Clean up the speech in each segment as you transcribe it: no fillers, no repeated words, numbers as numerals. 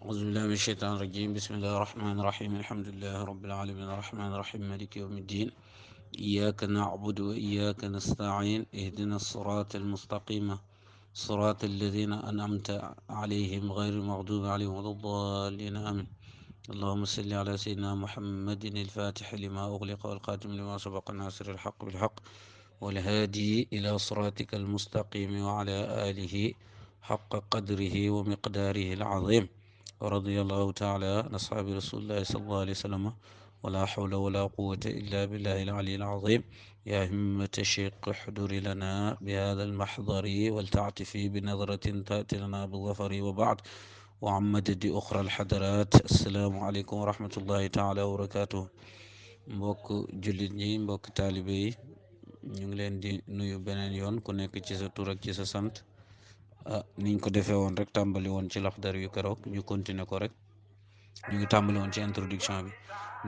أعوذ بالله من الشيطان الرجيم بسم الله الرحمن الرحيم الحمد لله رب العالمين الرحمن الرحيم مالك يوم الدين إياك نعبد وإياك نستعين اهدنا الصراط المستقيم صراط الذين أنعمت عليهم غير المغضوب عليهم ولا الضالين آمين اللهم صل على سيدنا محمد الفاتح لما أغلق والخاتم لما سبق الناصر الحق بالحق والهادي إلى صراطك المستقيم وعلى آله حق قدره ومقداره العظيم ورضي الله تعالى عن أصحاب رسول الله صلى الله عليه وسلم ولا حول ولا قوة إلا بالله العلي العظيم يا همة الشيخ احضر لنا بهذا المحضر ولتعطفي بنظرة تأتي لنا بالظفر وبعد وعن مدد أخرى الحضرات السلام عليكم ورحمة الله تعالى وبركاته mbokk jullit ñi mbokk taalibe yi ñu ngi leen di nuyu beneen yoon ku nekk ci sa tur ak ci sa sant niñ ko defee woon rek tàmbali woon ci laxdar yu keroog ñu continuer ko rek ñu ngi tàmbali woon ci introduction bi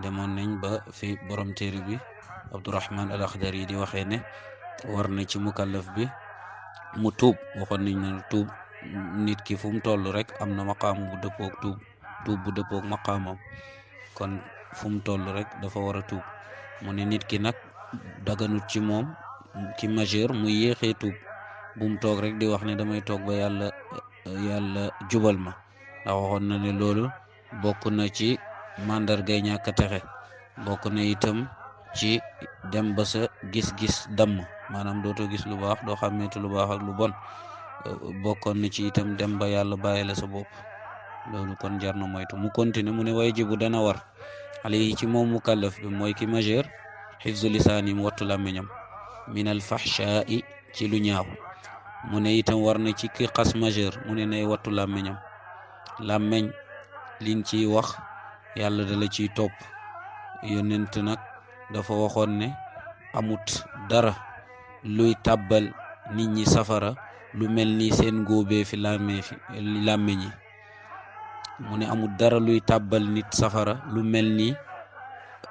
demoon nañ ba fi borom téere bi Abdourahman al Akhdari yi di waxee ne war na ci mukallaf bi mu tuub waxoon nañ ne tuub nit ki fu mu toll rek am na maqaam bu dëppoog tuub bu dëppoog maqaamam kon fu mu toll rek dafa war a tuub mu ne nit ki nag daganut ci moom ki majeur mu yéexee tuub bu mu toog rek di wax ne damay toog ba yàlla jubal ma ndax waxoon na ne loolu bokk na ci màndargay ñàkk a texe bokk na itam ci dem ba sa gis-gis damm maanaam dootoo gis lu baax doo xàmmeetu lu baax ak lu bon bokkoon na ci itam dem ba yàlla bàyyi la sa bopp loolu kon jar na moytu mu continue mu ne way jibu dana war alayhi ci moom mukallaf bi mooy ki majeur xifzu lisaani mu wattu làmmiñam min al fahshaa'i ci lu ñaaw mu ne itam war na ci ki xas majeur mu ne nay wattu làmmiñam làmmiñ liñ ciy wax yàlla dala ciy topp yonent nag dafa waxoon ne amut dara luy tàbbal nit ñi safara lu mel ni seen góobee fi làmmiñ yi mu ne amut dara luy tàbbal nit safara lu mel ni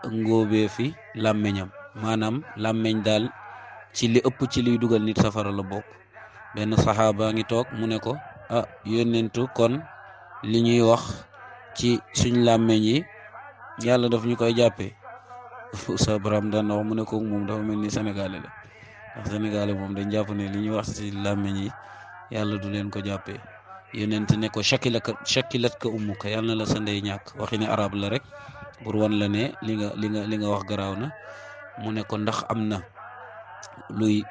ngóobee fi làmmiñam maanaam làmmiñ daal ci li ëpp ci liy dugal nit safara la bokk benn saxaaba ngi toog mu ne ko yónnentu kon li ñuy wax ci suñ làmmiñ yi yàlla daf ñu koy jàppee sa baram daan wax mu ne ko moom dafa mel ni sénégalais la ndax sénégalais moom dañ jàpp ne li ñuy wax ci làmmiñ yi yàlla du leen ko jàppee yónnent ne ko shakilat ka ummuka yàlla na la sa ndey ñàkk waxi ne arab la rek pour wan la ne li nga wax garaaw na mu ne ko ndax am na luy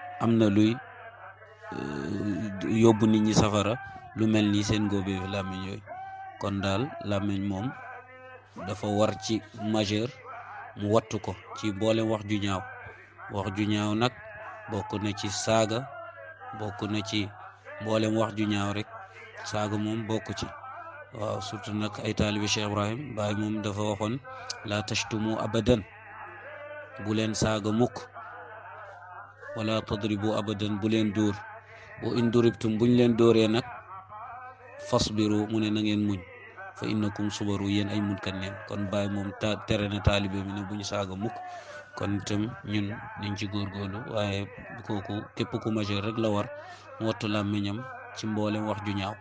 yóbbu nit ñi safara lu mel ni seen góobee fi làmmiñ yooyu kon daal làmmiñ moom dafa war ci majeur mu wattu ko ci boolem wax ju ñaaw nag bokk na ci saaga bokk na ci boolem wax ju ñaaw rek saaga moom bokk ci waaw surtout nag ay taalibi Cheikh Ibrahim Baay moom dafa waxoon la tashtumu abadan bu leen saaga mukk wala tadribu abadan bu leen dóor wa in duribtum buñ leen dóoree nag fasbiru mu ne na ngeen muñ fa innakum subaru yéen ay muñkat neen kon Baay moom tere na taalibe mi ne buñ saaga mukk kon itam ñun dañ ci góorgóorlu waaye kooku képp ku majeur rek la war mu wattu làmmiñam ci mboolem wax ju ñaaw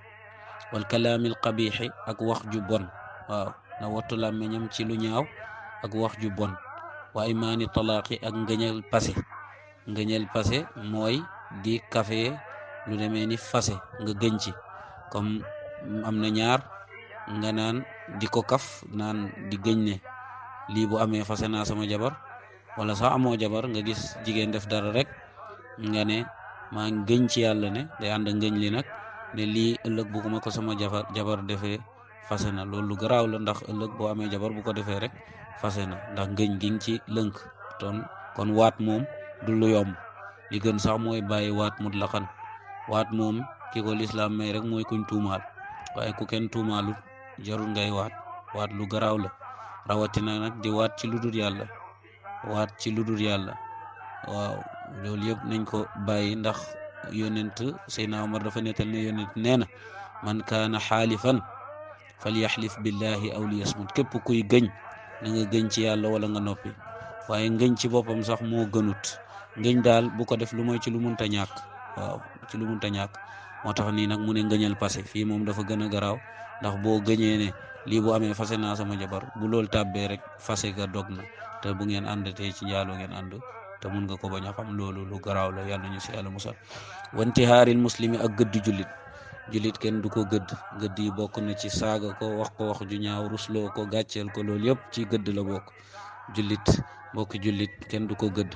wal kalaamil qabixi ak wax ju bon waaw na wattu làmmiñam ci lu ñaaw ak wax ju bon wa imaani talaaqi ak ngëñal passé mooy di kafe lu demee ni fase nga gëñ ci comme am na ñaar nga naan di ko kaf naan di gëñ ne lii bu amee fase naa sama jabar wala sax amoo jabar nga gis jigéen def dara rek nga ne maa ngi gëñ ci yàlla ne day ànd ngëñ li nag ne lii ëllëg bu ma ko sama jabar defee fase na loolu lu garaaw la ndax ëllëg boo amee jabar bu ko defee rek fase na ndax ngëñ gi ci lënk kon waat moom du lu yomb li gën sax mooy bàyyi waat mutlaqan waat moom ki ko lislaam may rek mooy kuñ tuumaal waaye ku kenn tuumaalut jarul ngay waat lu garaaw la rawatina nag di waat ci lu dul yàlla waaw loolu yëpp nañ ko bàyyi ndax yonent Seydina Omar dafa nettal ne yonent nee na man kaana xaalifan falyaxlif billahi aw liyasmut képp kuy gëñ na nga gëñ ci yàlla wala nga noppi waaye ngëñ ci boppam sax moo gënut ngëñ daal bu ko def lu mooy ci lu munta ñàkk waaw ci lu munta ñàkk moo tax nii nag mu ne ngëñal passé fii moom dafa gën a garaaw ndax boo gëñee ne lii bu amee fase naa sama jabar, bu loolu tàbbee rek fase ga dog na. te bu ngeen àndatee ci njaaloo ngeen ànd te mun nga ko bañ a xam, loolu lu garaaw la, yàlla ñu si yàlla musal. wantihaaril muslimi ak gëdd jullit kenn du ko gëdd yi bokk na ci saaga ko, wax ko wax ju ñaaw, rusloo ko, gàcceel ko, loolu yëpp ci gëdd la bokk. jullit kenn du ko gëdd.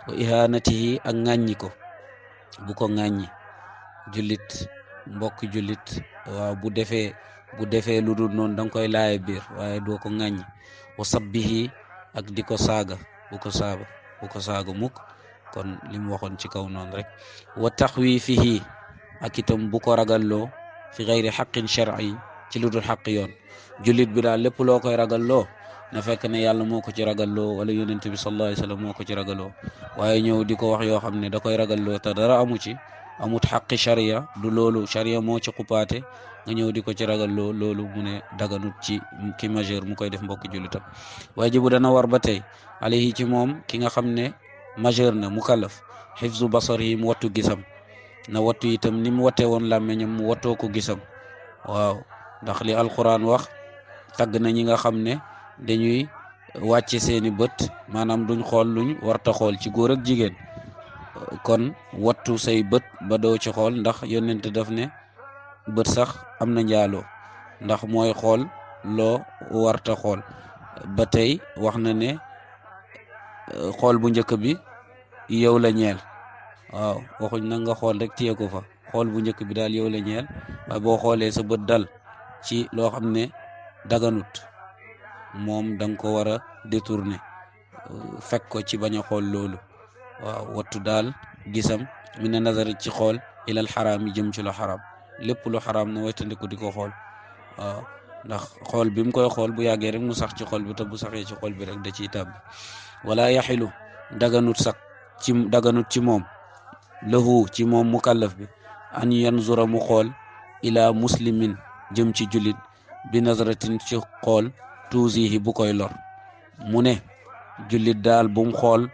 wa ihanatihi ak ŋàññi ko, bu ko ŋàññi. mbokk jullit waaw bu defee lu dul noonu da nga koy laaye biir, waaye doo ko ŋàññi. wa sabbihi ak di ko saaga, bu ko saaga mukk. kon li mu waxoon ci kaw noonu rek. wa taxwiifihi ak itam bu ko ragalloo fi gayri xaqin shar'i, ci lu dul xaq yoon. jullit bi daal lépp loo koy ragalloo na fekk ne yàlla moo ko ci ragalloo wala yonent bi sallallahu alayhi wa sallam moo ko ci ragalloo, waaye ñëw di ko wax yoo xam ne da koy ragalloo te dara amut xaqi sharia, du loolu sharia moo ci xupaate, nga ñëw di ko ci ragalloo, loolu mu ne daganut ci ki majeur mu koy def mbokki jullitam. waajibu dana war ba tey alayhi ci moom ki nga xam ne majeur na mukallaf, xifzu basarihi mu wattu gisam, na wattu itam ni mu wattee woon làmmeñam mu wattoo ko gisam. waaw ndax li alquran wax tagg na ñi nga xam ne dañuy wàcce seeni bët, maanaam duñ xool luñ warta xool ci góor ak jigéen. kon wattu say bët ba doo ci xool, ndax yonent daf ne bët sax am na njaaloo, ndax mooy xool loo warta xool. ba tey wax na ne xool bu njëkk bi yow la ñeel. waaw waxuñ na nga xool rek téye ko fa, xool bu njëkk bi daal yow la ñeel, waaye boo xoolee sa bët dal ci loo xam ne daganut, moom da nga ko war a détourner, fekk ko ci bañ a xool loolu. waaw wattu daal gisam mina nazari ci xool ilal xaraam yi jëm ci lu xaraam, lépp lu xaraam na waytandiku di ko xool. waaw ndax xool bi mu koy xool bu yàggee rek mu sax ci xol bi, te bu saxee ci xol bi rek da ciy tàbbi. wala yaxilu daganut ci moom lahu ci moom mukallaf bi an yanzura mu xool ila muslimin jëm ci jullit bi nazaratin ci xool tuusihi bu koy lor. mu ne jullit daal bu mu xool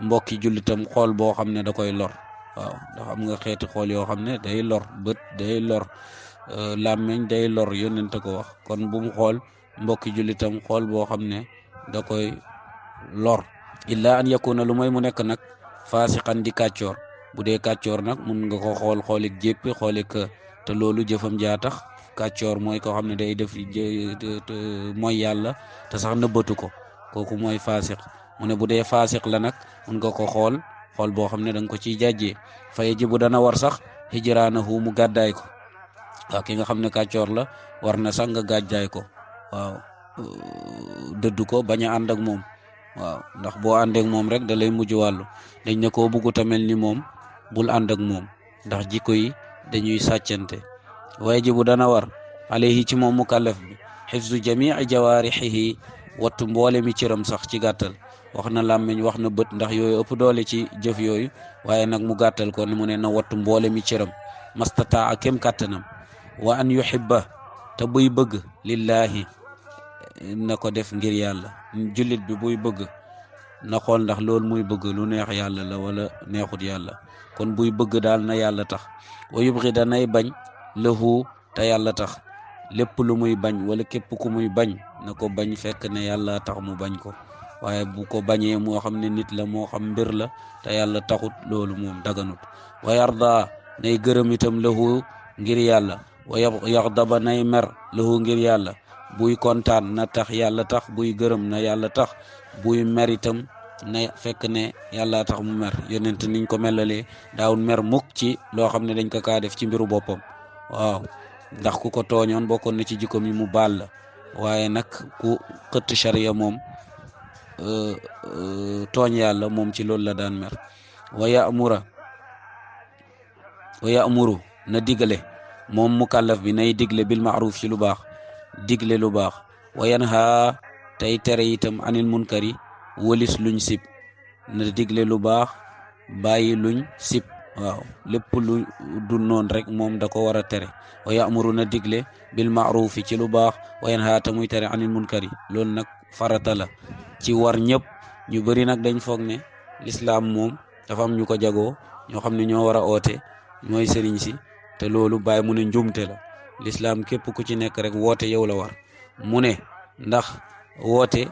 mbokki jullitam xool boo xam ne da koy lor. waaw ndax am nga xeeti xool yoo xam ne day lor, bët day lor, làmmiñ day lor, yónnente ko wax. kon bu mu xool mbokki jullitam xool boo xam ne da koy lor. illa an yakuna lu mooy mu nekk nag faasiqan di kàccoor. bu dee kàccoor nag mun nga ko xool xoolik jéppi, xoolik te loolu jëfam jaa tax. kàccoor mooy koo xam ne day def mooy yàlla te sax nëbbatu ko, kooku mooy faasiq. mu ne bu dee faasiq la nag mun nga ko xool boo xam ne da nga ko ciy jàjjee. fa yajibu dana war sax hijraanahu mu gàddaay ko. waaw ki nga xam ne kàccoor la war na sax nga gàddaay ko. waaw dëddu ko, bañ a ànd ak moom. waaw ndax boo àndeek moom rek da lay mujj wàllu. dañ ne koo buggu tamel ni moom bul ànd ak moom, ndax jikko yi dañuy sàccante. wajibu dana war alayhi ci moom mukallaf bi xifzu jamii jawaarixihi wattu mboole mi cëram sax ci gàttal. wax na làmmiñ, wax na bët, ndax yooyu ëpp doole ci jëf yooyu, waaye nag mu gàttal ko mu ne na wattu mboole mi cëram mastataa kem kàttanam. wa an yuhibba te buy bëgg lillahi na ko def ngir yàlla. jullit bi buy bëgg na xool ndax loolu muy bëgg lu neex yàlla la wala neexut yàlla. kon buy bëgg daal na yàlla tax. wa yubghida nay bañ lahu te yàlla tax. lépp lu muy bañ wala képp ku muy bañ na ko bañ fekk ne yàlla tax mu bañ ko, waaye bu ko bañee moo xam ne nit la moo xam mbir la te yàlla taxut, loolu moom daganut. wa yarda nay gërëm itam lahu ngir yàlla. wa yaxdaba nay mer lahu ngir yàlla. buy kontaan na tax yàlla tax, buy gërëm na yàlla tax, buy mer itam na fekk ne yàlla tax mu mer. yonent niñ ko melalee daawul mer mukk ci loo xam ne dañ ko kaa def ci mbiru boppam. waaw ndax ku ko tooñoon bokkoon na ci jikkoom yi mu baal la, waaye nag ku xëtt sharia moom tooñ yàlla moom ci loolu la daan mer. wa ya'muru na digale moom mukallaf bi nay digle bil ma'ruf ci lu baax, digle lu baax. wa yanha tey tere itam anil munkari wëlis luñ sib. na digle lu baax bàyyi luñ sib. waaw lépp lu du noon rek moom da ko war a tere. wa ya'muru na digle bil ma'rufi ci lu baax. wa yanha ta muy tere anil munkari. loolu nag farata la ci war ñëpp. ñu bëri nag dañ foog ne lislaam moom dafa am ñu ko jagoo, ñoo xam ne ñoo war a oote, mooy sëriñ si, te loolu bàyyi mu ne njumte la. lislaam képp ku ci nekk rek woote yow la war. mu ne ndax woote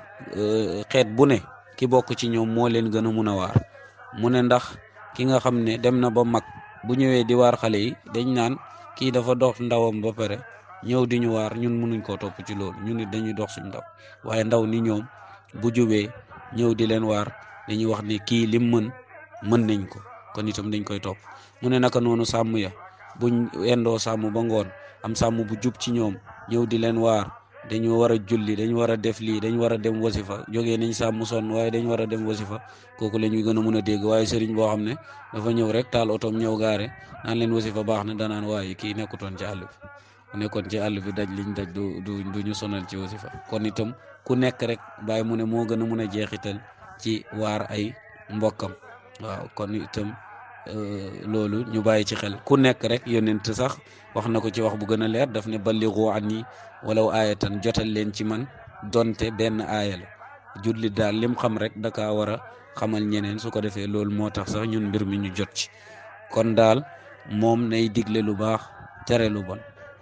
xeet bu ne ki bokk ci ñoom moo leen gën a mun a waar mu ne ndax ki nga xam ne dem na ba mag bu ñëwee di waar xale yi dañ naan kii dafa dox ndawam ba pare ñëw di ñu waar ñun mënuñ koo topp ci loolu ñun it dañuy dox suñ ndaw waaye ndaw ni ñoom bu jubee ñëw di leen waar dañuy wax ne kii lim mën nañ ko kon itam dañ koy topp mu ne naka noonu sàmm ya buñ endoo sàmm ba ngoon am sàmm bu jub ci ñoom ñëw di leen waar dañu war a julli dañu war a def lii dañu war a dem wasifa jógee nañ sàmm sonn waaye dañu war a dem wasifa kooku la ñuy gën a mun a dégg waaye sëriñ boo xam ne dafa ñëw rek taal otoom ñëw gaare naan leen wasifa baax na danaan waaye kii nekkutoon ci àll bi mu nekkoon ci àll bi daj liñ daj du ñu sonal ci wasifa kon itam ku nekk rek bàyyi mu ne moo gën a mun a jeexital ci waar ay mbokkam waaw kon itam loolu ñu bàyyi ci xel ku nekk rek yonent sax wax na ko ci wax bu gën a leer daf ne ballighu anni walaw aayatan jotal leen ci man donte benn aaya la jullit daal lim xam rek da kaa war a xamal ñeneen su ko defee loolu moo tax sax ñun mbir mi ñu jot ci kon daal moom nay digle lu baax tere lu bon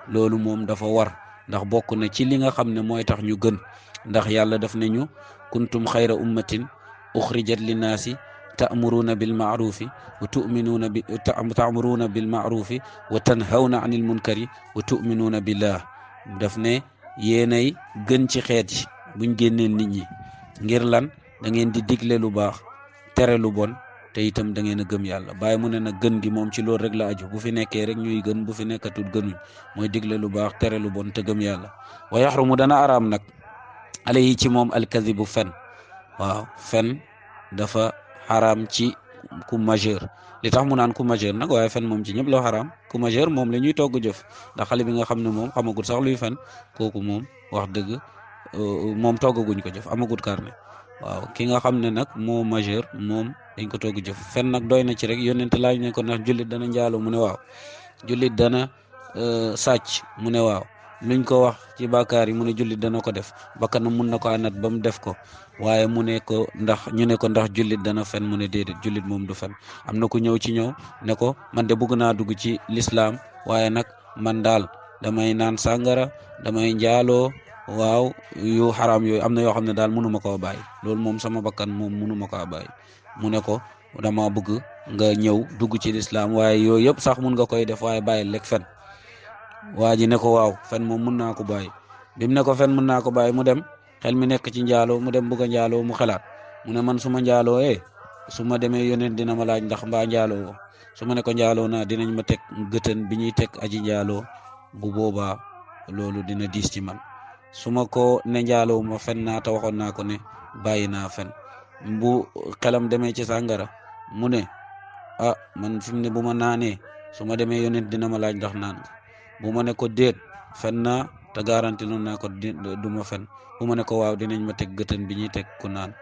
loolu moom dafa war ndax bokk na ci li nga xam ne mooy tax ñu gën ndax yàlla daf ne ñu kuntum xayra ummatin uxrijat linnaasi ta'muruuna bil ma'ruufi wa tu'minuuna bi ta'muruuna bil ma'ruufi wa tanhawna anil munkari wa tu'minuuna billah daf ne yéenay gën ci xeet yi buñ génnee nit ñi ngir lan da ngeen di digle lu baax tere lu bon te itam da ngeen a gëm yàlla bàyyi mu ne nag gën gi moom ci loolu rek la aju bu fi nekkee rek ñuy gën bu fi nekkatul gënuñ mooy digle lu baax tere lu bon te gëm yàlla wa yaxrumu dana araam nag alayhi ci moom alkadibu fen waaw fen dafa xaraam ci ku majeur li tax mu naan ku majeur nag waaye fen moom ci ñëpp la xaraam ku majeur moom la ñuy togg jëf ndax xale bi nga xam ne moom xamagut sax luy fen kooku moom wax dëgg moom toggaguñ ko jëf amagut carnet waaw ki nga xam ne nag moo majeur moom dañ ko togg jëf fen nag doy na ci rek yónnent laaj ne ko ndax jullit dana njaaloo mu ne waaw jullit dana sàcc mu ne waaw luñ ko wax ci bàkkaar yi mu ne jullit dana ko def bakkanam mun na ko anat ba mu def ko waaye mu ne ko ñu ne ko ndax jullit dana fen mu ne déedéet jullit moom du fen am na ku ñëw ci ñëw ne ko man de bëgg naa dugg ci lislaam waaye nag man daal damay naan sàngara damay njaaloo waaw yu xaraam yooyu am na yoo xam ne daal mënuma koo bàyyi loolu moom sama bakkan moom mënuma koo bàyyi mu ne ko dama bëgg nga ñëw dugg ci lislaam waaye yooyu yëpp sax mun nga koy def waaye bàyyi lekk fen waa ji ne ko waaw fen moom mun naa ko bàyyi bi mu ne ko fen mun naa ko bàyyi mu dem xel mi nekk ci njaaloo mu dem bëgg a njaaloo mu xalaat mu ne man su ma njaaloo su ma demee yonent dina ma laaj ndax mbaa njaaloo su ma ne ko njaaloo naa dinañ ma teg gëtën bi ñuy teg aji njaaloo bu boobaa loolu dina diis ci man su ma ko ne njaaloo ma fen naa te waxoon naa ko ne bàyyi naa fen bu xelam demee ci sàngara mu ne man fi mu ne bu ma naanee su ma demee yonent dina ma laaj ndax naan bu ma ne ko déet fen naa te garanti noonu naa ko du ma fen bu ma ne ko waaw dinañ ma teg gëtën bi ñuy teg ku naan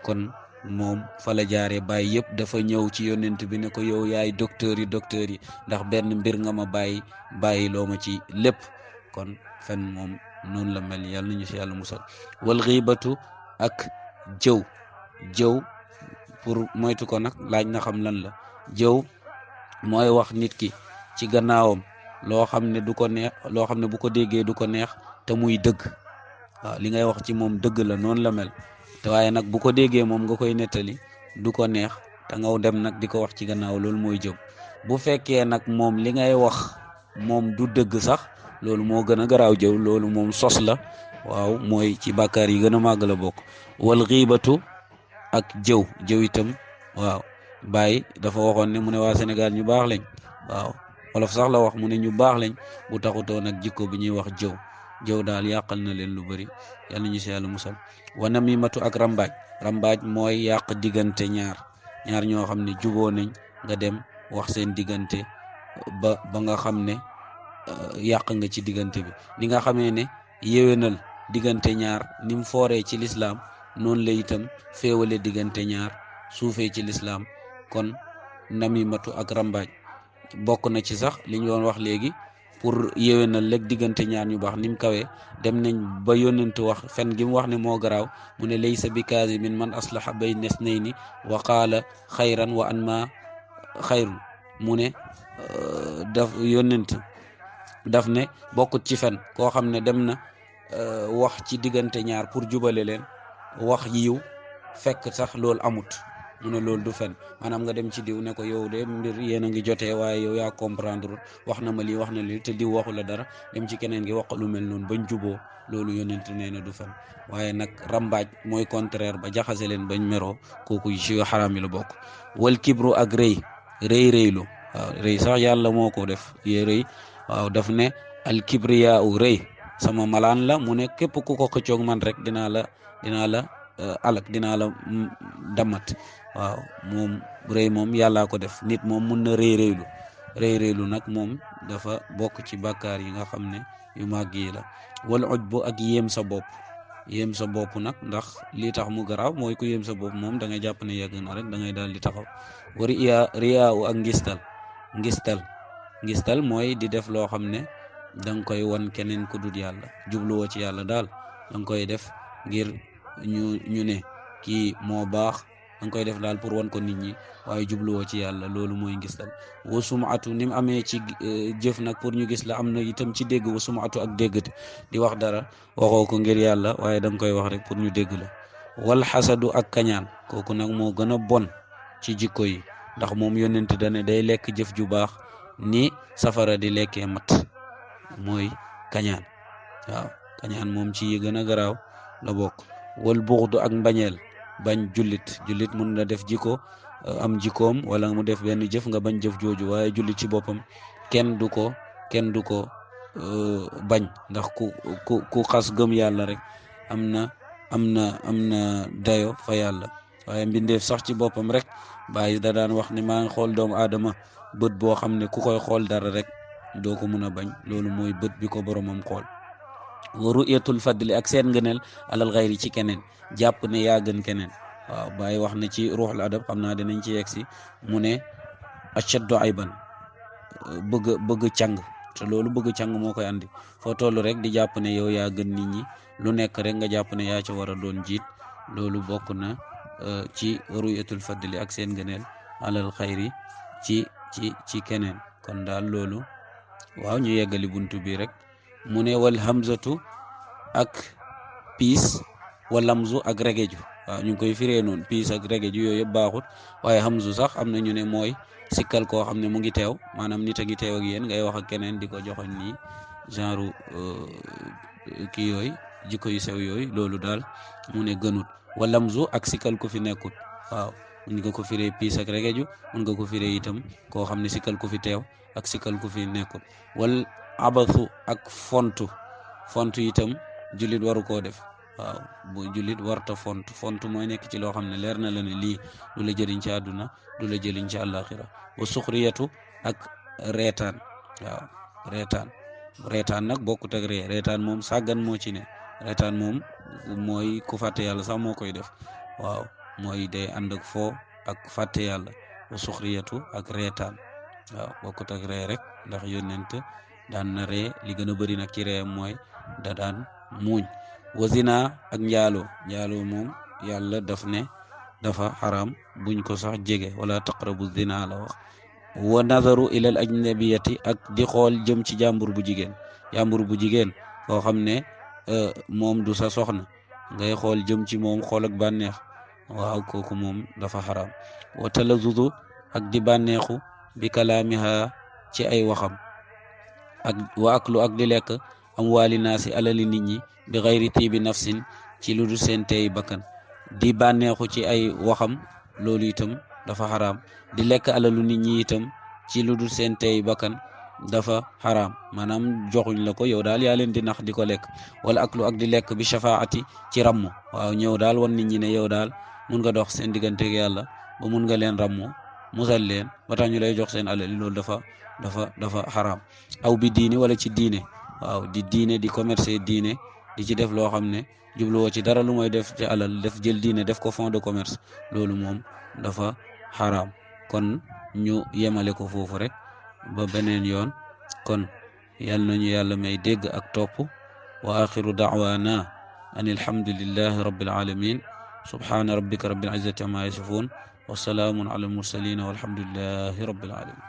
kon moom fa la jaaree bàyyi yëpp dafa ñëw ci yonent bi ne ko yow yaay docteur yi ndax benn mbir nga ma bàyyi loo ma ci lépp kon fen moom noonu la mel yàlla nañu si yàlla musal wal xiibatu ak jëw pour moytu ko nag laaj na xam lan la jëw mooy wax nit ki ci gannaawam loo xam ne du ko neex loo xam ne bu ko déggee du ko neex te muy dëgg waaw li ngay wax ci moom dëgg la noonu la mel te waaye nag bu ko déggee moom nga koy nettali du ko neex te nga dem nag di ko wax ci gannaaw loolu mooy jëw bu fekkee nag moom li ngay wax moom du dëgg sax loolu moo gën a garaaw jëw loolu moom sos la waaw mooy ci bàkkaar yi gën a màgg la bokk wal xiibatu ak jëw itam waaw Baye dafa waxoon ne mu ne waa Sénégal ñu baax lañ waaw wolof sax la wax mu ne ñu baax lañ bu taxutoo nag jikko bi ñuy wax jëw daal yàqal na leen lu bëri yàlla ñu si yàlla musal wa namimatu ak rambaaj mooy yàq diggante ñaar ñoo xam ne juboo nañ nga dem wax seen diggante ba nga xam ne yàq nga ci diggante bi ni nga xamee ne yéwénal diggante ñaar ni mu fooree ci lislaam noonu la itam féewale diggante ñaar suufee ci lislaam kon namimatu ak rambaaj bokk na ci sax li ñu doon wax léegi pour yéwénal rek diggante ñaar ñu baax ni mu kawee dem nañ ba yónnent wax fen gi mu wax ne moo garaaw mu ne laysa bi kaasimin man aslaha bayna isnayni wa qaala xayran wa an ma xayrun mu ne daf yónnent daf ne bokkut ci fen koo xam ne dem na wax ci diggante ñaar pour jubale leen wax yiw fekk sax loolu amut mu ne loolu du fen maanaam nga dem ci diw ne ko yow de mbir yéen a ngi jotee waaye yow yaa comprendre wax na ma lii wax na lii te diw waxu la dara dem ci keneen gi wax lu mel noonu bañ juboo loolu yonent nee na du fen waaye nag rambaaj mooy contraire ba jaxase leen bañ meroo kooku ci xaraam yi la bokk. wal kibru ak rëylu waaw rëy sax yàlla moo ko def yee rëy waaw daf ne al kibriya u rëy sama malaan la mu ne képp ku ko xëccoog man rek dinaa la alak dinaa la damat waaw moom rëy moom yàllaa ko def nit moom mun na rëylu nag moom dafa bokk ci bàkkaar yi nga xam ne yu màgg yi la. wal ujbu ak yéem sa bopp nag ndax lii tax mu garaaw mooy ku yéem sa bopp moom da ngay jàpp ne yegg na rek da ngay daal di taxaw. wa riyaawu ak ngistal mooy di def loo xam ne danga koy wan keneen ku dul yàlla jubluwoo ci yàlla daal danga koy def ngir ñu ne kii moo baax danga koy def daal pour wan ko nit ñi waaye jubluwoo ci yàlla loolu mooy ngistal. wa sumatu ni mu amee ci jëf nag pour ñu gis la am na itam ci dégg wa sumatu ak déggate di wax dara waxoo ko ngir yàlla waaye danga koy wax rek pour ñu dégg la. wal xasadu ak kañaan kooku nag moo gën a bon ci jikko yi ndax moom yonent dane day lekk jëf ju baax ni safara di lekkee mat mooy kañaan waaw kañaan moom ci yi gën a garaaw la bokk. wal buxdu ak mbañeel bañ jullit mun na def jikko am jikkoom wala mu def benn jëf nga bañ jëf jooju waaye jullit ci boppam kenn du ko bañ ndax ku xas gëm yàlla rek am na dayo fa yàlla waaye mbindeef sax ci boppam rek bàyyi da daan wax ne maa ngi xool doomu aadama bët boo xam ne ku koy xool dara rek doo ko mun a bañ loolu mooy bët bi ko boromam xool. wa ru'yatul fadli ak seen ngëneel alal xayri ci keneen jàpp ne yaa gën keneen waaw bàyyi wax na ci ruuxul adab xam naa dinañ ci yegg si mu ne ashaddu ayban bëgg càng te loolu bëgg càng moo koy andi foo toll rek di jàpp ne yow yaa gën nit ñi lu nekk rek nga jàpp ne yaa ca war a doon jiit loolu bokk na ci ru'yatul fadli ak seen ngëneel alal xayri ci keneen kon daal loolu waaw ñu yeggali buntu bi rek mu ne wal hamzatu ak piis wal lamzu ak regeju waaw ñu ngi koy firee noonu piis ak regeju yooyu yëpp baaxut waaye hamzu sax am na ñu ne mooy sikkal koo xam ne mu ngi teew maanaam nit a ngi teew ak yéen ngay wax ak keneen di ko joxoñ nii genre kii yooyu jikko yu sew yooyu loolu daal mu ne gënut wal lamzu ak sikkal ku fi nekkut waaw mun nga ko firee piis ak regeju mun nga ko firee itam koo xam ne sikkal ku fi teew ak sikkal ku fi nekkut. wal abathu ak fontu itam jullit waru koo def waaw bu jullit warta fontu mooy nekk ci loo xam ne leer na la ne lii du la jëriñ ci àdduna du la jëriñ ci àllaaxira. wa suxriyatu ak reetaan waaw reetaan nag bokkut ak reetaan moom sàggan moo ci ne reetaan moom mooy ku fàtte yàlla sax moo koy def waaw mooy day ànd ak foo ak fàtte yàlla. wa suxriyatu ak reetaan waaw bokkut ak rek ndax yónnent daan na ree li gën a bëri nag ci reem mooy da daan muuñ. wa zina ak njaaloo moom yàlla daf ne dafa xaram buñ ko sax jege wala taqrabu zina la wax. wa nazaru ilal ajnabiyati ak di xool jëm ci jàmbur bu jigéen koo xam ne moom du sa soxna ngay xool jëm ci moom xool ak bànneex waaw kooku moom dafa xaram. wa talazuzu ak di bànneexu bi kalaamiha ci ay waxam wa aklu ak di lekk am waali naasi alali nit ñi bi xayri tiibi nafsin ci lu dul seen teey bakkan di bànneexu ci ay waxam loolu itam dafa xaraam. di lekk alalu nit ñi itam ci lu dul seen teey bakkan dafa xaraam maanaam joxuñ la ko yow daal yaa leen di nax di ko lekk. wala aklu ak di lekk bi shafaati ci ramm waaw ñëw daal wan nit ñi ne yow daal mun nga dox seen diggante ak yàlla ba mun nga leen rammu musal leen ba tax ñu lay jox seen alal loolu dafa xaraam. aw bi diine wala ci diine waaw di commercer diine di ci def loo xam ne jubluwoo ci dara lu mooy def ci alal jël diine def ko fond de commerce loolu moom dafa xaraam. kon ñu yemale ko foofu rek ba beneen yoon kon yal nañu yàlla may dégg ak topp wa axiru da'wana an alhamdulillahi rabbil alamin subhana rabbika rabbil izzati amma yasifun wa salaamun ala al mursalin walhamdulillahi rabbil alamin.